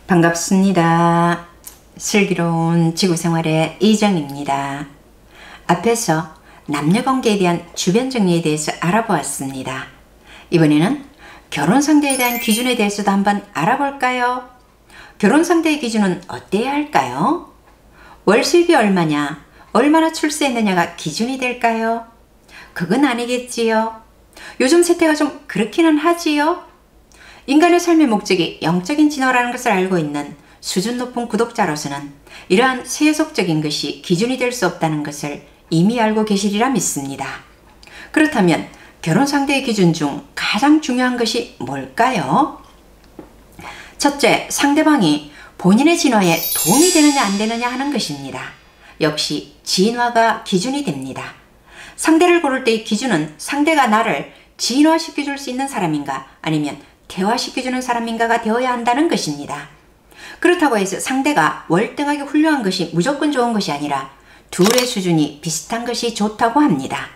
반갑습니다. 슬기로운 지구생활의 이정입니다. 앞에서 남녀관계에 대한 주변 정리에 대해서 알아보았습니다. 이번에는 결혼 상대에 대한 기준에 대해서도 한번 알아볼까요? 결혼 상대의 기준은 어때야 할까요? 월 수입이 얼마냐, 얼마나 출세했느냐가 기준이 될까요? 그건 아니겠지요. 요즘 세태가 좀 그렇기는 하지요. 인간의 삶의 목적이 영적인 진화라는 것을 알고 있는 수준 높은 구독자로서는 이러한 세속적인 것이 기준이 될 수 없다는 것을 이미 알고 계시리라 믿습니다. 그렇다면 결혼 상대의 기준 중 가장 중요한 것이 뭘까요? 첫째, 상대방이 본인의 진화에 도움이 되느냐 안 되느냐 하는 것입니다. 역시 진화가 기준이 됩니다. 상대를 고를 때의 기준은 상대가 나를 진화시켜줄 수 있는 사람인가 아니면 대화시켜주는 사람인가가 되어야 한다는 것입니다. 그렇다고 해서 상대가 월등하게 훌륭한 것이 무조건 좋은 것이 아니라 둘의 수준이 비슷한 것이 좋다고 합니다.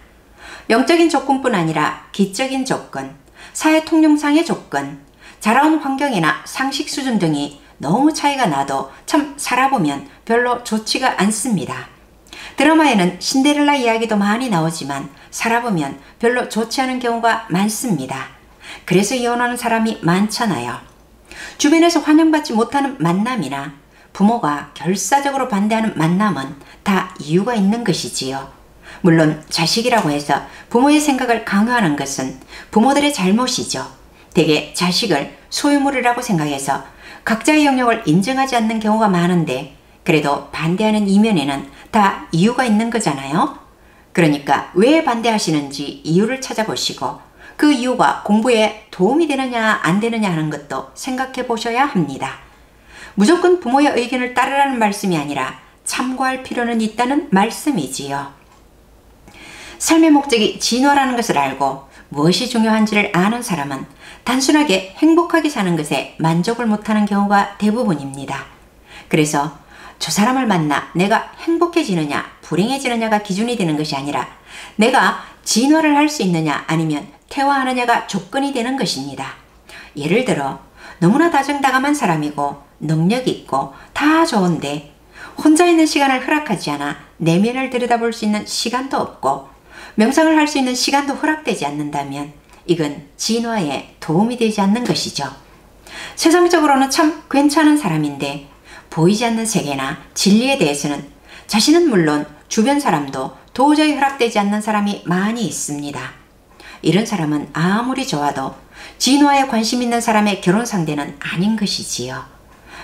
영적인 조건뿐 아니라 기적인 조건, 사회 통념상의 조건, 자라온 환경이나 상식 수준 등이 너무 차이가 나도 참 살아보면 별로 좋지가 않습니다. 드라마에는 신데렐라 이야기도 많이 나오지만 살아보면 별로 좋지 않은 경우가 많습니다. 그래서 이혼하는 사람이 많잖아요. 주변에서 환영받지 못하는 만남이나 부모가 결사적으로 반대하는 만남은 다 이유가 있는 것이지요. 물론 자식이라고 해서 부모의 생각을 강요하는 것은 부모들의 잘못이죠. 대개 자식을 소유물이라고 생각해서 각자의 영역을 인정하지 않는 경우가 많은데 그래도 반대하는 이면에는 다 이유가 있는 거잖아요. 그러니까 왜 반대하시는지 이유를 찾아보시고 그 이유가 공부에 도움이 되느냐 안 되느냐 하는 것도 생각해 보셔야 합니다. 무조건 부모의 의견을 따르라는 말씀이 아니라 참고할 필요는 있다는 말씀이지요. 삶의 목적이 진화라는 것을 알고 무엇이 중요한지를 아는 사람은 단순하게 행복하게 사는 것에 만족을 못하는 경우가 대부분입니다. 그래서 저 사람을 만나 내가 행복해지느냐 불행해지느냐가 기준이 되는 것이 아니라 내가 진화를 할 수 있느냐 아니면 퇴화하느냐가 조건이 되는 것입니다. 예를 들어 너무나 다정다감한 사람이고 능력 있고 다 좋은데 혼자 있는 시간을 허락하지 않아 내면을 들여다볼 수 있는 시간도 없고 명상을 할 수 있는 시간도 허락되지 않는다면 이건 진화에 도움이 되지 않는 것이죠. 세상적으로는 참 괜찮은 사람인데 보이지 않는 세계나 진리에 대해서는 자신은 물론 주변 사람도 도저히 허락되지 않는 사람이 많이 있습니다. 이런 사람은 아무리 좋아도 진화에 관심 있는 사람의 결혼 상대는 아닌 것이지요.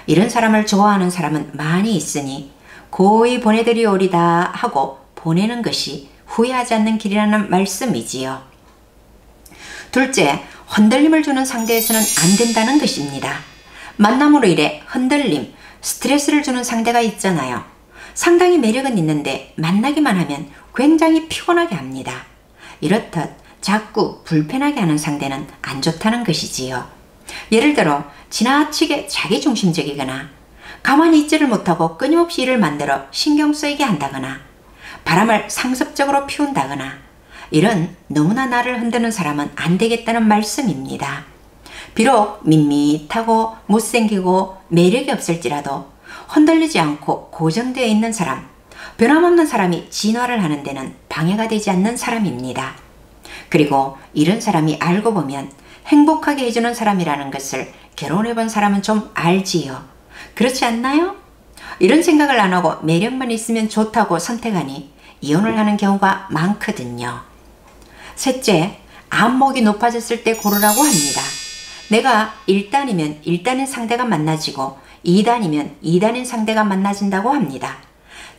이런 사람을 좋아하는 사람은 많이 있으니 고이 보내드리오리다 하고 보내는 것이 후회하지 않는 길이라는 말씀이지요. 둘째, 흔들림을 주는 상대에서는 안 된다는 것입니다. 만남으로 인해 흔들림, 스트레스를 주는 상대가 있잖아요. 상당히 매력은 있는데 만나기만 하면 굉장히 피곤하게 합니다. 이렇듯 자꾸 불편하게 하는 상대는 안 좋다는 것이지요. 예를 들어 지나치게 자기중심적이거나 가만히 있지를 못하고 끊임없이 일을 만들어 신경 쓰이게 한다거나 바람을 상습적으로 피운다거나 이런 너무나 나를 흔드는 사람은 안 되겠다는 말씀입니다. 비록 밋밋하고 못생기고 매력이 없을지라도 흔들리지 않고 고정되어 있는 사람, 변함없는 사람이 진화를 하는 데는 방해가 되지 않는 사람입니다. 그리고 이런 사람이 알고 보면 행복하게 해주는 사람이라는 것을 결혼해본 사람은 좀 알지요. 그렇지 않나요? 이런 생각을 안 하고 매력만 있으면 좋다고 선택하니 이혼을 하는 경우가 많거든요. 셋째, 안목이 높아졌을 때 고르라고 합니다. 내가 1단이면 1단인 상대가 만나지고 2단이면 2단인 상대가 만나진다고 합니다.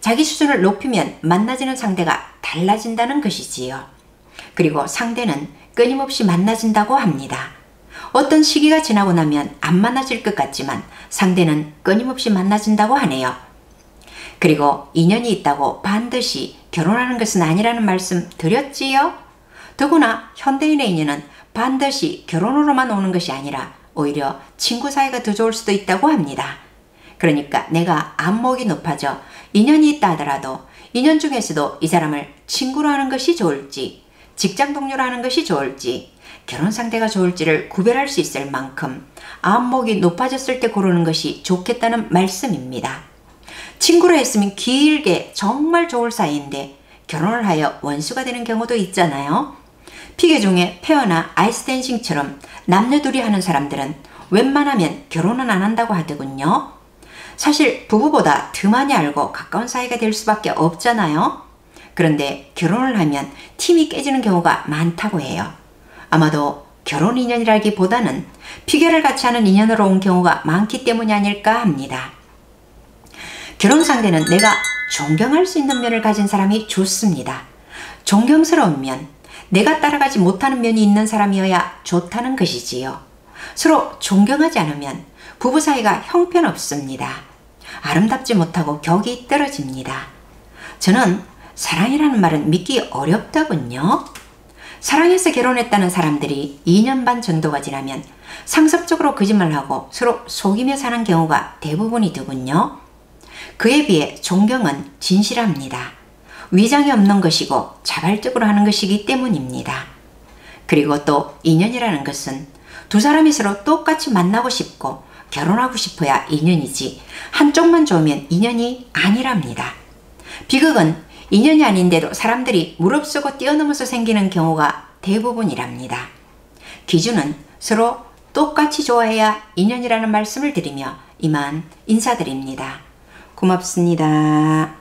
자기 수준을 높이면 만나지는 상대가 달라진다는 것이지요. 그리고 상대는 끊임없이 만나진다고 합니다. 어떤 시기가 지나고 나면 안 만나질 것 같지만 상대는 끊임없이 만나진다고 하네요. 그리고 인연이 있다고 반드시 결혼하는 것은 아니라는 말씀 드렸지요? 더구나 현대인의 인연은 반드시 결혼으로만 오는 것이 아니라 오히려 친구 사이가 더 좋을 수도 있다고 합니다. 그러니까 내가 안목이 높아져 인연이 있다 하더라도 인연 중에서도 이 사람을 친구로 하는 것이 좋을지 직장 동료로 하는 것이 좋을지 결혼 상대가 좋을지를 구별할 수 있을 만큼 안목이 높아졌을 때 고르는 것이 좋겠다는 말씀입니다. 친구로 했으면 길게 정말 좋을 사이인데 결혼을 하여 원수가 되는 경우도 있잖아요. 피겨 중에 페어나 아이스댄싱처럼 남녀 둘이 하는 사람들은 웬만하면 결혼은 안 한다고 하더군요. 사실 부부보다 더 많이 알고 가까운 사이가 될 수밖에 없잖아요. 그런데 결혼을 하면 팀이 깨지는 경우가 많다고 해요. 아마도 결혼 인연이라기보다는 피겨를 같이 하는 인연으로 온 경우가 많기 때문이 아닐까 합니다. 결혼 상대는 내가 존경할 수 있는 면을 가진 사람이 좋습니다. 존경스러운 면, 내가 따라가지 못하는 면이 있는 사람이어야 좋다는 것이지요. 서로 존경하지 않으면 부부 사이가 형편없습니다. 아름답지 못하고 격이 떨어집니다. 저는 사랑이라는 말은 믿기 어렵더군요. 사랑해서 결혼했다는 사람들이 2년 반 정도가 지나면 상습적으로 거짓말하고 서로 속이며 사는 경우가 대부분이더군요. 그에 비해 존경은 진실합니다. 위장이 없는 것이고 자발적으로 하는 것이기 때문입니다. 그리고 또 인연이라는 것은 두 사람이 서로 똑같이 만나고 싶고 결혼하고 싶어야 인연이지 한쪽만 좋으면 인연이 아니랍니다. 비극은 인연이 아닌데도 사람들이 무릅쓰고 뛰어넘어서 생기는 경우가 대부분이랍니다. 기준은 서로 똑같이 좋아해야 인연이라는 말씀을 드리며 이만 인사드립니다. 고맙습니다.